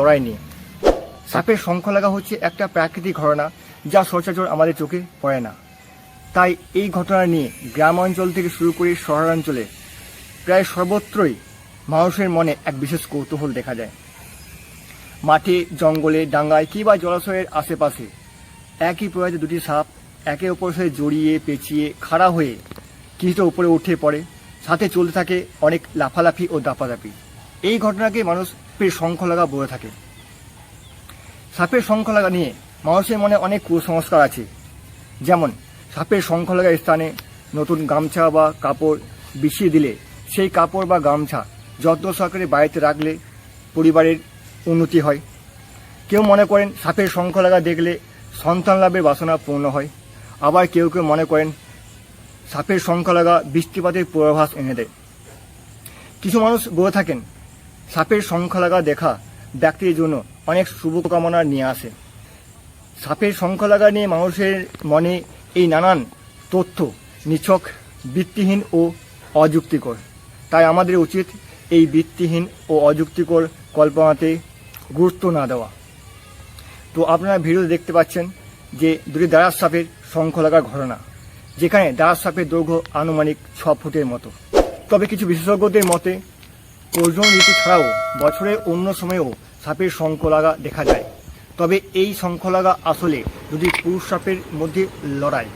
লড়াই নিয়ে। সাপের শঙ্খ লাগা হচ্ছে একটা প্রাকৃতিক ঘটনা যা সচরাচর আমাদের চোখে পড়ে না। তাই এই ঘটনা নিয়ে গ্রামাঞ্চল থেকে শুরু করে শহরাঞ্চলে প্রায় সর্বত্রই মানুষের মনে এক বিশেষ কৌতূহল দেখা যায়। মাঠে, জঙ্গলে, ডাঙ্গায় কিংবা জলাশয়ের আশেপাশে একই প্রজাতির দুটি সাপ একে অপরের সাথে জড়িয়ে পেঁচিয়ে খাড়া হয়ে কিছুটা উপরে উঠে পড়ে, সাথে চলতে থাকে অনেক লাফালাফি ও দাপাদাপি। এই ঘটনাকে মানুষ সাপের শঙ্খ লাগা বলে থাকে। সাপের শঙ্খ লাগা নিয়ে মানুষের মনে অনেক কুসংস্কার আছে, যেমন সাপের শঙ্খ লাগার স্থানে নতুন গামছা বা কাপড় বিছিয়ে দিলে সেই কাপড় বা গামছা যত্ন সহকারে বাড়িতে রাখলে পরিবারের উন্নতি হয়। কেউ মনে করেন সাপের শঙ্খ লাগা দেখলে সন্তান লাভের বাসনা পূর্ণ হয়। আবার কেউ কেউ মনে করেন সাপের শঙ্খ লাগা বৃষ্টিপাতের পূর্বাভাস এনে দেয়। কিছু মানুষ বলে থাকেন সাপের শঙ্খ লাগা দেখা ব্যক্তির জন্য অনেক শুভকামনা নিয়ে আসে। সাপের শঙ্খ লাগা নিয়ে মানুষের মনে এই নানান তথ্য নিছক ভিত্তিহীন ও অযুক্তিকর। তাই আমাদের উচিত এই ভিত্তিহীন ও অযুক্তিকর কল্পনাতে গুরুত্ব না দেওয়া। তো আপনারা ভিডিও দেখতে পাচ্ছেন যে দুটি দাঁড়ার সাপের শঙ্খ লাগার ঘটনা, যেখানে দাঁড়ার সাপের দৈর্ঘ্য আনুমানিক 6 ফুটের মতো। তবে কিছু বিশেষজ্ঞদের মতে প্রজনন ঋতু ছাড়াও বছরের অন্য সময়েও সাপের শঙ্খ লাগা দেখা যায়। তবে এই শঙ্খ লাগা আসলে দুটি পুরুষ সাপের মধ্যে লড়াই।